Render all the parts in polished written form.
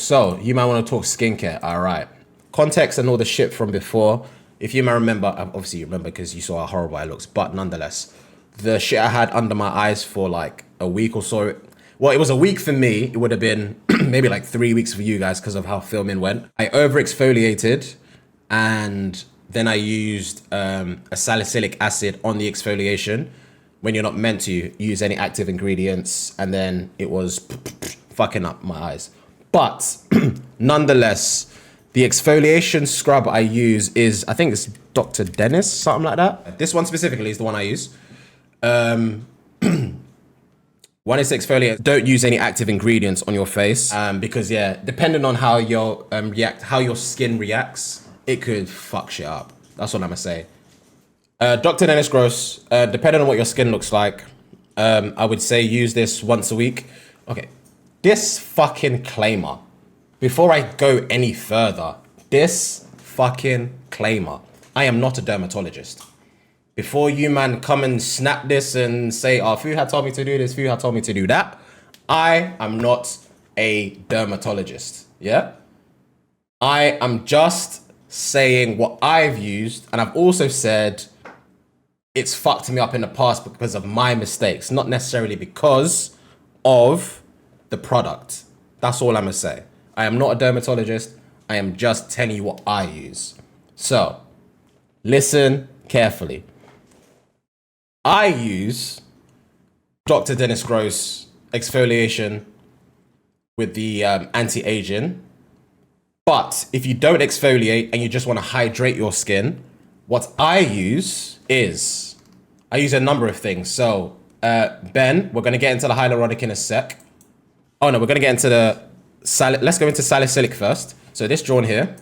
So, you might want to talk skincare. All right. Context and all the shit from before. If you might remember, obviously you remember because you saw how horrible I looked, but nonetheless, the shit I had under my eyes for like a week or so. Well, it was a week for me. It would have been maybe like 3 weeks for you guys because of how filming went. I over exfoliated and then I used a salicylic acid on the exfoliation when you're not meant to use any active ingredients. And then it was fucking up my eyes. But nonetheless, the exfoliation scrub I use is, I think it's Dr. Dennis, something like that. This one specifically is the one I use. One is to exfoliate. Don't use any active ingredients on your face because yeah, depending on how your how your skin reacts, it could fuck shit up. That's what I'm gonna say. Dr. Dennis Gross, depending on what your skin looks like, I would say use this once a week. Okay, this fucking claimer. Before I go any further, this fucking claimer. I am not a dermatologist. Before you man come and snap this and say, oh, Fuhad told me to do this, Fuhad told me to do that. I am not a dermatologist, yeah? I am just saying what I've used, and I've also said it's fucked me up in the past because of my mistakes, not necessarily because of the product. That's all I'm gonna say. I am not a dermatologist. I am just telling you what I use. So, listen carefully. I use Dr. Dennis Gross exfoliation with the anti-aging. But if you don't exfoliate and you just want to hydrate your skin, what I use is, I use a number of things. So, Ben, we're going to get into the hyaluronic in a sec. Oh no, we're going to get into the, let's go into salicylic first. So this drawn here,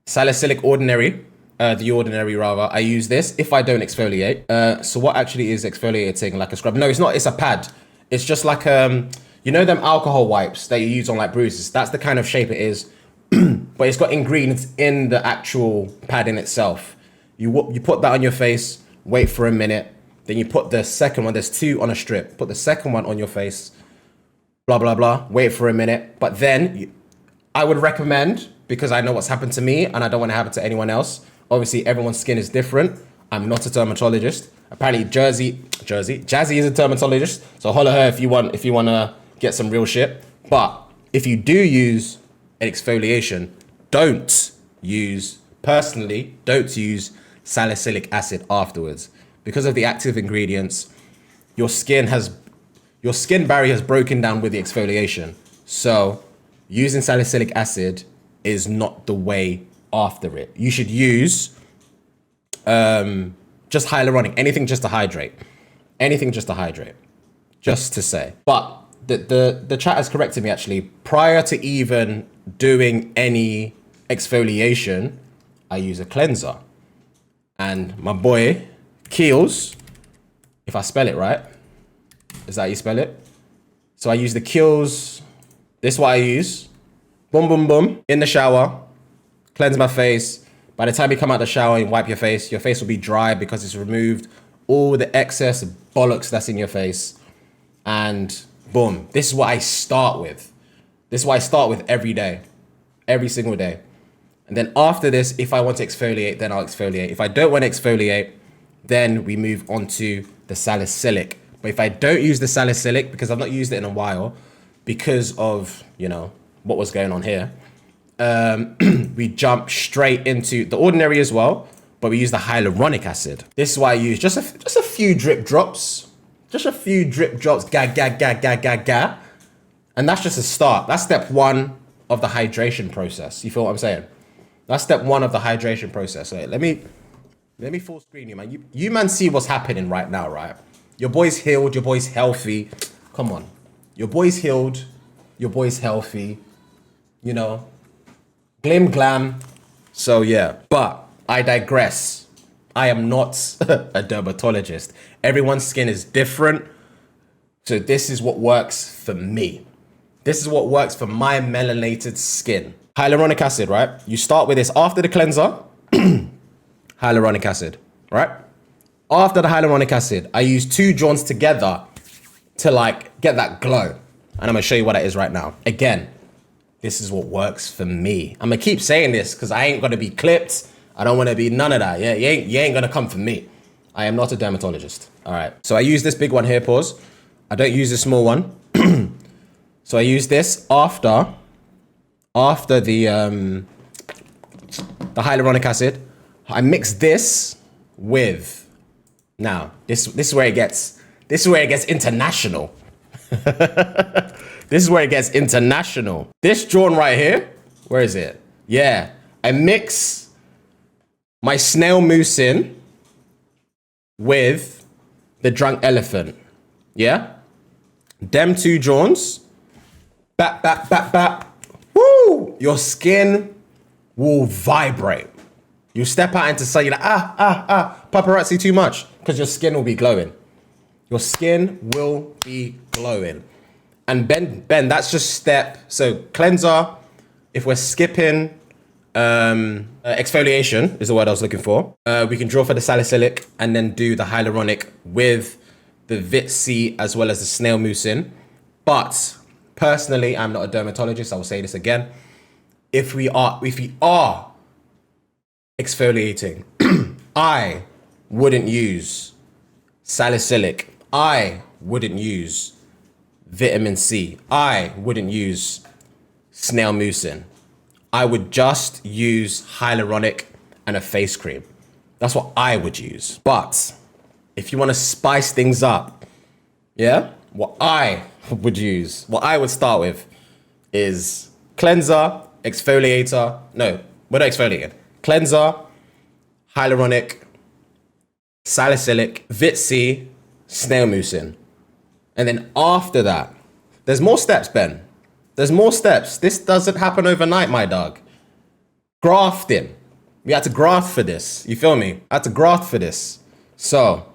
salicylic ordinary. The ordinary rather, I use this if I don't exfoliate. So what actually is exfoliating like a scrub? No, it's not, it's a pad. It's just like, you know them alcohol wipes that you use on like bruises? That's the kind of shape it is, but it's got ingredients in the actual pad in itself. You put that on your face, wait for a minute, then you put the second one, there's two on a strip, put the second one on your face, blah, blah, blah, wait for a minute. But then I would recommend, because I know what's happened to me and I don't want to happen to anyone else. Obviously, everyone's skin is different. I'm not a dermatologist. Apparently, Jazzy is a dermatologist. So holler her if you want to get some real shit. But if you do use an exfoliation, don't use salicylic acid afterwards. Because of the active ingredients, your skin barrier has broken down with the exfoliation. So using salicylic acid is not the way after it. You should use just hyaluronic, anything just to hydrate. Anything just to hydrate. Just to say. But the chat has corrected me actually. Prior to even doing any exfoliation, I use a cleanser. And my boy, Kiehl's, if I spell it right, is that how you spell it? So I use the Kiehl's, this is what I use. Boom, boom, boom, in the shower. Cleanse my face. By the time you come out the shower and wipe your face will be dry because it's removed all the excess bollocks that's in your face. And boom, this is what I start with. This is what I start with every day, every single day. And then after this, if I want to exfoliate, then I'll exfoliate. If I don't want to exfoliate, then we move on to the salicylic. But if I don't use the salicylic, because I've not used it in a while, because of, you know, what was going on here, we jump straight into the ordinary as well, but we use the hyaluronic acid. This is why I use just a few drip drops, ga. And that's just a start. That's step one of the hydration process. You feel what I'm saying? That's step one of the hydration process. So let me full screen you, man. You man see what's happening right now, right? Your boy's healed, your boy's healthy. Come on. Your boy's healed, your boy's healthy, you know. Glim glam. So yeah, but I digress. I am not a dermatologist. Everyone's skin is different. So this is what works for me. This is what works for my melanated skin. Hyaluronic acid, right? You start with this after the cleanser. Hyaluronic acid, right? After the hyaluronic acid, I use two joints together to like get that glow. And I'm gonna show you what that is right now. Again, this is what works for me. I'm gonna keep saying this because I ain't gonna be clipped. I don't want to be none of that. Yeah, you ain't gonna come for me. I am not a dermatologist. All right. So I use this big one here. Pause. I don't use the small one. So I use this after the hyaluronic acid. I mix this with. Now this is where it gets. This is where it gets international. This is where it gets international. This drawn right here. Where is it? Yeah. I mix my snail mousse in with the drunk elephant. Yeah? Them two drawns. Bap, bap, bap, bap. Woo! Your skin will vibrate. You step out into sun, you're like, paparazzi too much. Because your skin will be glowing. Your skin will be glowing. And Ben, that's just step. So cleanser, if we're skipping exfoliation is the word I was looking for. We can draw for the salicylic and then do the hyaluronic with the Vit C as well as the snail mousse in. But personally, I'm not a dermatologist. I will say this again. If we are exfoliating, I wouldn't use salicylic. I wouldn't use vitamin C. I wouldn't use snail mousse in. I would just use hyaluronic and a face cream. That's what I would use. But if you want to spice things up, yeah, what I would use, what I would start with is cleanser, exfoliator. No, we're not exfoliating. Cleanser, hyaluronic, salicylic, Vit C, snail mousse in. And then after that, there's more steps, Ben. There's more steps. This doesn't happen overnight, my dog. Grafting. We had to graft for this. You feel me? I had to graft for this. So,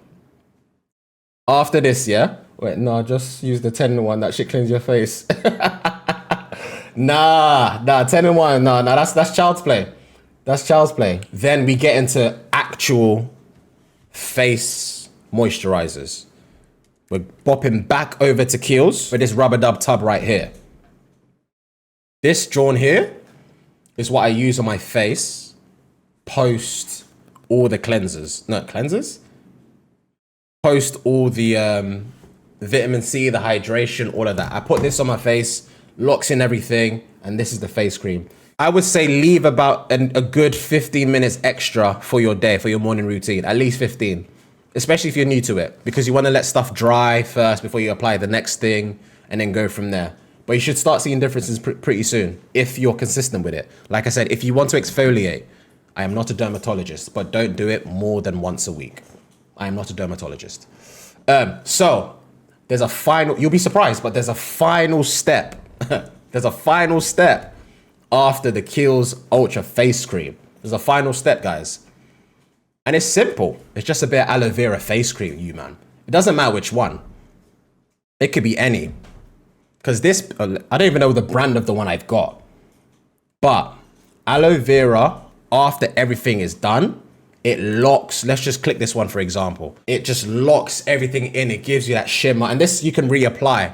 after this, yeah? Wait, no, just use the 10-in-1. That shit cleans your face. Nah, 10-in-1. No, that's child's play. That's child's play. Then we get into actual face moisturizers. We're bopping back over to Kiehl's with this rubber dub tub right here. This drawn here is what I use on my face post all the cleansers. No, cleansers? Post all the vitamin C, the hydration, all of that. I put this on my face, locks in everything, and this is the face cream. I would say leave about a good 15 minutes extra for your day, for your morning routine, at least 15. Especially if you're new to it, because you want to let stuff dry first before you apply the next thing and then go from there. But you should start seeing differences pretty soon if you're consistent with it. Like I said, if you want to exfoliate, I am not a dermatologist, but don't do it more than once a week. I am not a dermatologist. So there's a final, you'll be surprised, but there's a final step. There's a final step after the Kiehl's Ultra Face Cream. There's a final step, guys. And it's simple. It's just a bit of aloe vera face cream, man. It doesn't matter which one. It could be any. Because this, I don't even know the brand of the one I've got. But aloe vera, after everything is done, it locks. Let's just click this one, for example. It just locks everything in. It gives you that shimmer. And this you can reapply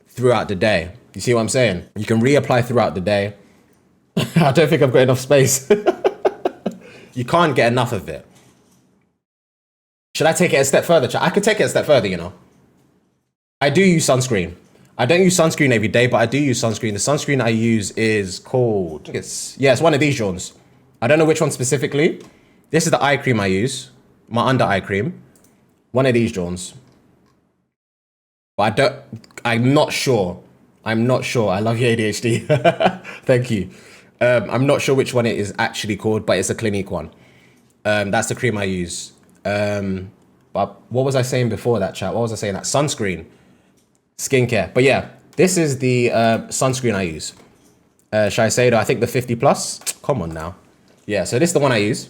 throughout the day. You see what I'm saying? You can reapply throughout the day. I don't think I've got enough space. You can't get enough of it. Should I take it a step further? I could take it a step further, you know. I do use sunscreen. I don't use sunscreen every day, but I do use sunscreen. The sunscreen I use is called, it's one of these Johns. I don't know which one specifically. This is the eye cream I use, my under eye cream. One of these Johns. But I'm not sure. I love your ADHD. Thank you. I'm not sure which one it is actually called, but it's a Clinique one. That's the cream I use. But what was I saying before that, chat? What was I saying? That sunscreen, skincare. But yeah, this is the sunscreen I use. Shiseido, I think the 50 plus. Come on now. Yeah, so this is the one I use.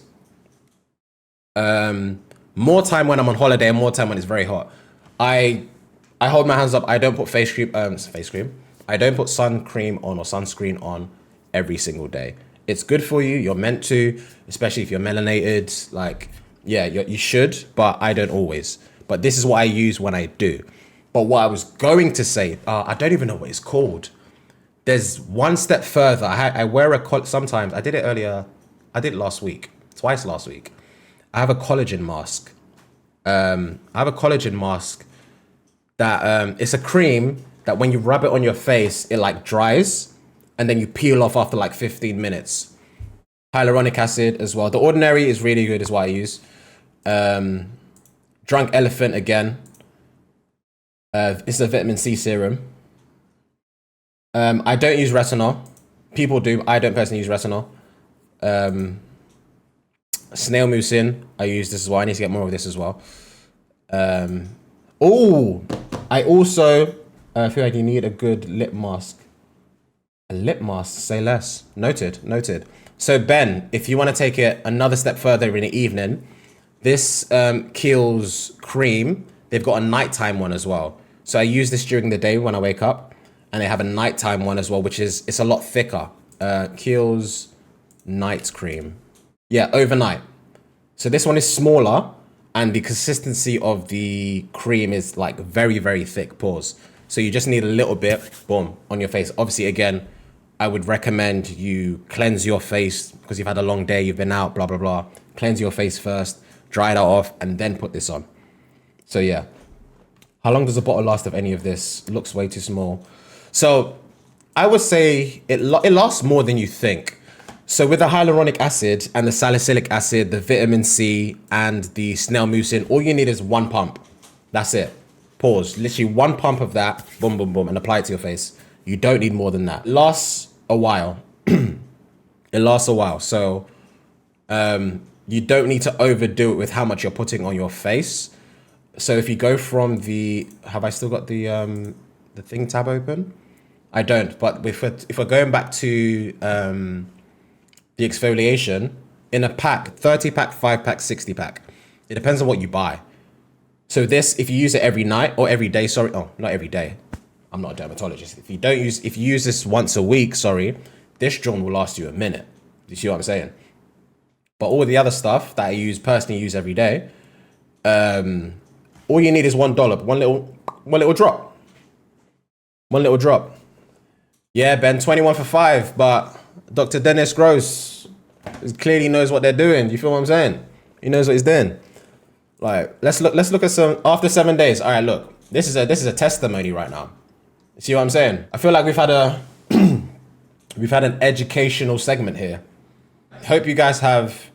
More time when I'm on holiday, more time when it's very hot. I hold my hands up. I don't put face cream. I don't put sun cream on or sunscreen on every single day. It's good for you. You're meant to, especially if you're melanated. Like, yeah, you should, but I don't always. But this is what I use when I do. But what I was going to say, I don't even know what it's called. there's one step further. I wear sometimes. I did it earlier. I did it last week, twice last week. I have a collagen mask. That it's a cream that when you rub it on your face, it like dries, and then you peel off after like 15 minutes. Hyaluronic acid as well. The Ordinary is really good, is what I use. Drunk Elephant again. It's a vitamin C serum. I don't use retinol. People do. I don't personally use retinol. Snail mucin. I use this as well. I need to get more of this as well. Oh, I also feel like you need a good lip mask. A lip mask, say less. Noted, noted. So Ben, if you want to take it another step further in the evening, this Kiehl's cream, they've got a nighttime one as well. So I use this during the day when I wake up, and they have a nighttime one as well, which is, it's a lot thicker. Kiehl's night cream. Yeah, overnight. So this one is smaller, and the consistency of the cream is like very, very thick, pause. So you just need a little bit, boom, on your face. Obviously, again, I would recommend you cleanse your face because you've had a long day, you've been out, blah, blah, blah. Cleanse your face first, dry that off, and then put this on. So yeah. How long does a bottle last of any of this? It looks way too small. So I would say it lasts more than you think. So with the hyaluronic acid and the salicylic acid, the vitamin C and the snail mucin, all you need is one pump. That's it. Pause. Literally one pump of that, boom, boom, boom, and apply it to your face. You don't need more than that. It lasts a while. It lasts a while. So you don't need to overdo it with how much you're putting on your face. So if you go from the, have I still got the thing tab open? I don't, but if we're going back to the exfoliation, in a pack, 30 pack, 5 pack, 60 pack, it depends on what you buy. So this, if you use it every night or every day, sorry, oh, not every day. I'm not a dermatologist. If you use this once a week, sorry, this joint will last you a minute. You see what I'm saying? But all the other stuff that I personally use every day, all you need is one dollop, one little drop. One little drop. Yeah, Ben, 21 for 5, but Dr. Dennis Gross clearly knows what they're doing. You feel what I'm saying? He knows what he's doing. Like, let's look at some after 7 days. All right, look, this is a testimony right now. You see what I'm saying? I feel like we've had an educational segment here. Hope you guys have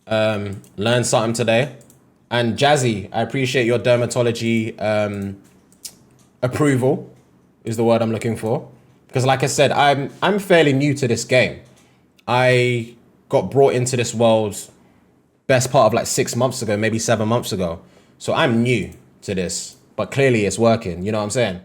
learned something today. And Jazzy, I appreciate your dermatology approval is the word I'm looking for. Because like I said, I'm fairly new to this game. I got brought into this world best part of like 6 months ago, maybe 7 months ago. So I'm new to this, but clearly it's working. You know what I'm saying?